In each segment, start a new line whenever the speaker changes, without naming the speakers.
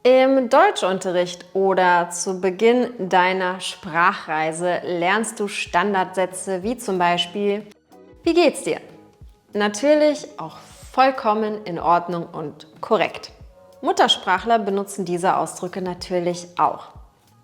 Im Deutschunterricht oder zu Beginn deiner Sprachreise lernst du Standardsätze wie zum Beispiel: Wie geht's dir? Natürlich auch vollkommen in Ordnung und korrekt. Muttersprachler benutzen diese Ausdrücke natürlich auch.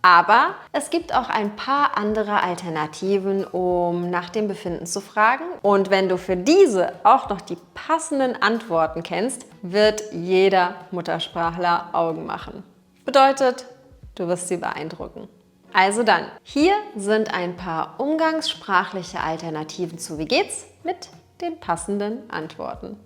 Aber es gibt auch ein paar andere Alternativen, um nach dem Befinden zu fragen. Und wenn du für diese auch noch die passenden Antworten kennst, wird jeder Muttersprachler Augen machen. Bedeutet, du wirst sie beeindrucken. Also dann, hier sind ein paar umgangssprachliche Alternativen zu Wie geht's mit den passenden Antworten.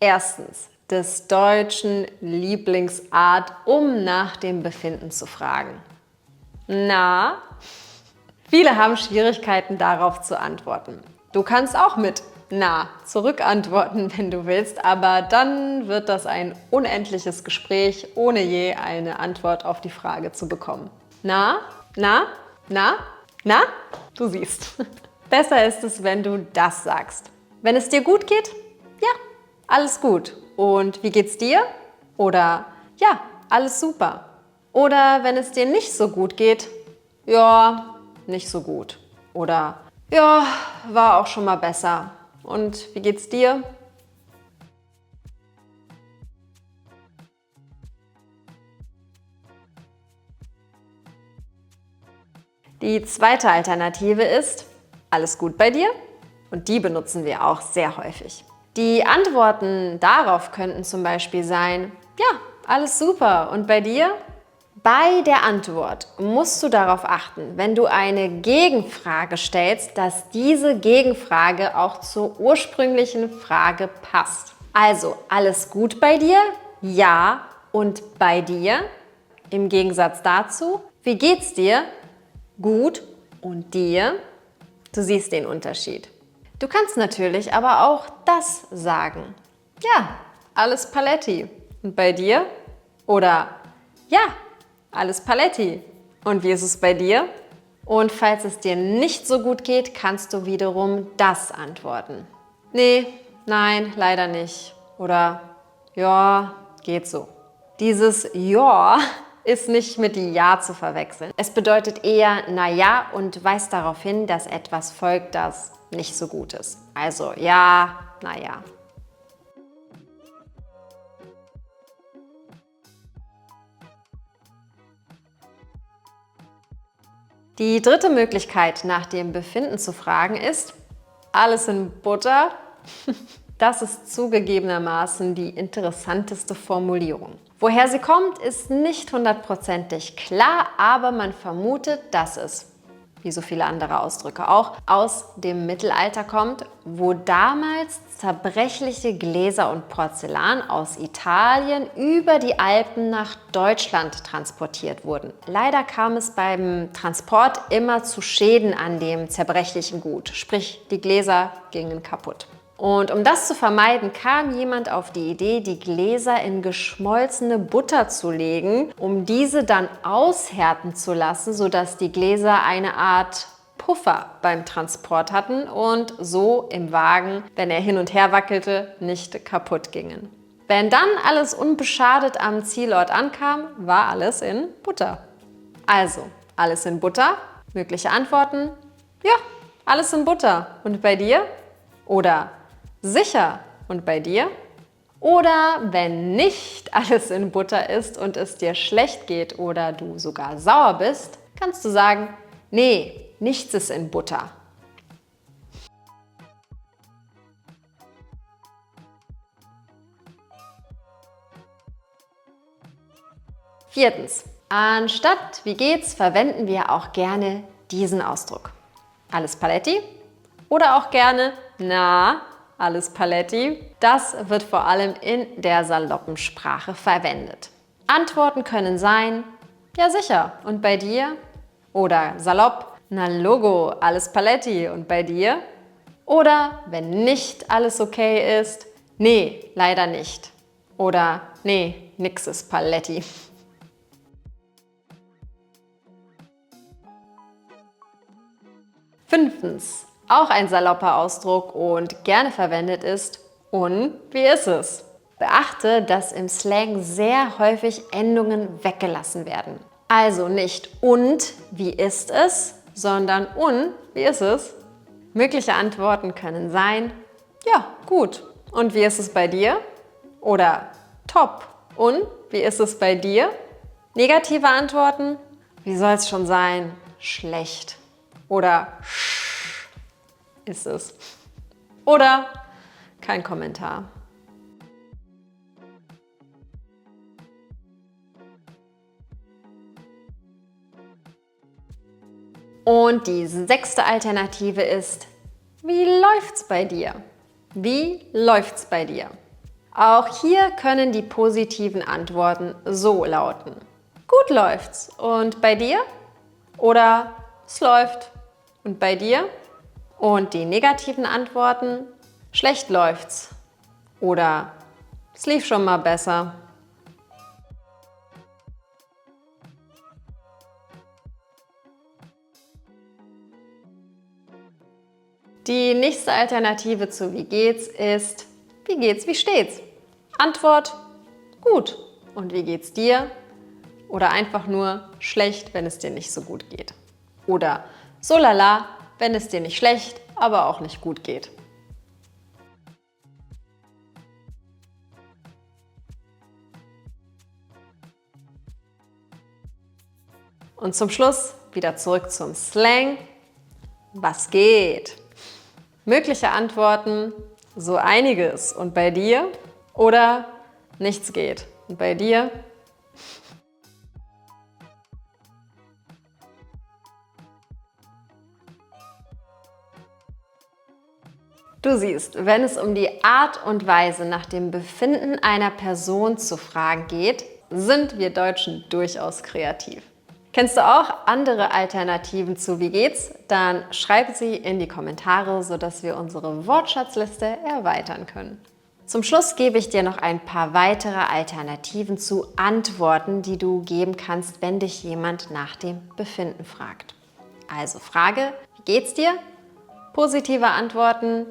Erstens, des Deutschen Lieblingsart, um nach dem Befinden zu fragen. Na? Viele haben Schwierigkeiten darauf zu antworten. Du kannst auch mit Na zurückantworten, wenn du willst, aber dann wird das ein unendliches Gespräch, ohne je eine Antwort auf die Frage zu bekommen. Na? Na? Na? Na? Du siehst. Besser ist es, wenn du das sagst. Wenn es dir gut geht? Ja, alles gut. Und wie geht's dir? Oder ja, alles super. Oder wenn es dir nicht so gut geht? Ja, nicht so gut. Oder ja, war auch schon mal besser. Und wie geht's dir? Die zweite Alternative ist: Alles gut bei dir? Und die benutzen wir auch sehr häufig. Die Antworten darauf könnten zum Beispiel sein: Ja, alles super. Und bei dir? Bei der Antwort musst du darauf achten, wenn du eine Gegenfrage stellst, dass diese Gegenfrage auch zur ursprünglichen Frage passt. Also, alles gut bei dir? Ja. Und bei dir? Im Gegensatz dazu, wie geht's dir? Gut. Und dir? Du siehst den Unterschied. Du kannst natürlich aber auch das sagen. Ja, alles Paletti. Und bei dir? Oder ja, alles Paletti. Und wie ist es bei dir? Und falls es dir nicht so gut geht, kannst du wiederum das antworten. Nee, nein, leider nicht. Oder ja, geht so. Dieses Ja ist nicht mit Ja zu verwechseln. Es bedeutet eher na ja und weist darauf hin, dass etwas folgt, das nicht so gut ist. Also ja, na ja. Die dritte Möglichkeit, nach dem Befinden zu fragen, ist: Alles in Butter? Das ist zugegebenermaßen die interessanteste Formulierung. Woher sie kommt, ist nicht hundertprozentig klar, aber man vermutet, dass es, wie so viele andere Ausdrücke auch, aus dem Mittelalter kommt, wo damals zerbrechliche Gläser und Porzellan aus Italien über die Alpen nach Deutschland transportiert wurden. Leider kam es beim Transport immer zu Schäden an dem zerbrechlichen Gut, sprich die Gläser gingen kaputt. Und um das zu vermeiden, kam jemand auf die Idee, die Gläser in geschmolzene Butter zu legen, um diese dann aushärten zu lassen, sodass die Gläser eine Art Puffer beim Transport hatten und so im Wagen, wenn er hin und her wackelte, nicht kaputt gingen. Wenn dann alles unbeschadet am Zielort ankam, war alles in Butter. Also, alles in Butter? Mögliche Antworten? Ja, alles in Butter. Und bei dir? Oder sicher. Und bei dir? Oder wenn nicht alles in Butter ist und es dir schlecht geht oder du sogar sauer bist, kannst du sagen: Nee, nichts ist in Butter. Viertens. Anstatt wie geht's verwenden wir auch gerne diesen Ausdruck. Alles Paletti? Oder auch gerne na, alles Paletti? Das wird vor allem in der saloppen Sprache verwendet. Antworten können sein: Ja sicher, und bei dir? Oder salopp: Na Logo, alles Paletti, und bei dir? Oder wenn nicht alles okay ist: Nee, leider nicht. Oder nee, nix ist Paletti. Fünftens, auch ein salopper Ausdruck und gerne verwendet ist: Und wie ist es? Beachte, dass im Slang sehr häufig Endungen weggelassen werden. Also nicht und, wie ist es, sondern und, wie ist es? Mögliche Antworten können sein, ja, gut. Und wie ist es bei dir? Oder top. Und wie ist es bei dir? Negative Antworten, wie soll es schon sein? Schlecht. Oder sch ist es. Oder kein Kommentar. Und die 6. Alternative ist, wie läuft's bei dir? Wie läuft's bei dir? Auch hier können die positiven Antworten so lauten. Gut läuft's. Und bei dir? Oder es läuft. Und bei dir? Und die negativen Antworten, schlecht läuft's. Oder es lief schon mal besser. Die nächste Alternative zu wie geht's ist, wie geht's, wie steht's? Antwort, gut. Und wie geht's dir? Oder einfach nur schlecht, wenn es dir nicht so gut geht. Oder so lala, wenn es dir nicht schlecht, aber auch nicht gut geht. Und zum Schluss wieder zurück zum Slang. Was geht? Mögliche Antworten, so einiges. Und bei dir? Oder nichts geht. Und bei dir? Du siehst, wenn es um die Art und Weise nach dem Befinden einer Person zu fragen geht, sind wir Deutschen durchaus kreativ. Kennst du auch andere Alternativen zu Wie geht's? Dann schreib sie in die Kommentare, sodass wir unsere Wortschatzliste erweitern können. Zum Schluss gebe ich dir noch ein paar weitere Alternativen zu Antworten, die du geben kannst, wenn dich jemand nach dem Befinden fragt. Also Frage, wie geht's dir? Positive Antworten,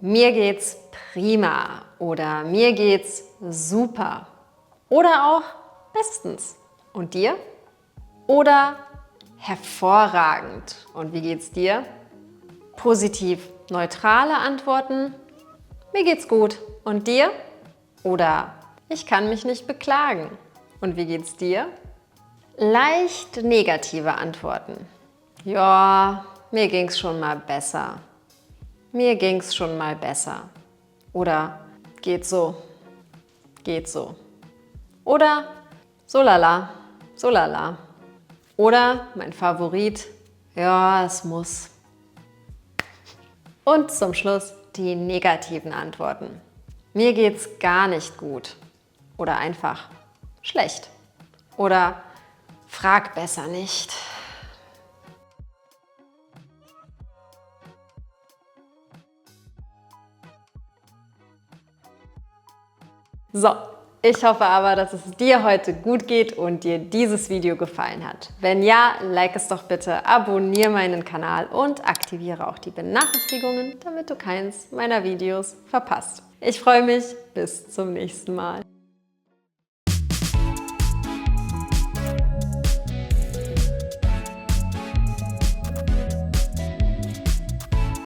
mir geht's prima oder mir geht's super oder auch bestens. Und dir? Oder hervorragend. Und wie geht's dir? Positiv neutrale Antworten. Mir geht's gut. Und dir? Oder ich kann mich nicht beklagen. Und wie geht's dir? Leicht negative Antworten. Ja, mir ging's schon mal besser. Mir ging's schon mal besser. Oder geht so. Geht so. Oder so lala. So lala. Oder mein Favorit, ja, es muss. Und zum Schluss die negativen Antworten. Mir geht's gar nicht gut. Oder einfach schlecht. Oder frag besser nicht. So. Ich hoffe aber, dass es dir heute gut geht und dir dieses Video gefallen hat. Wenn ja, like es doch bitte, abonniere meinen Kanal und aktiviere auch die Benachrichtigungen, damit du keins meiner Videos verpasst. Ich freue mich, bis zum nächsten Mal.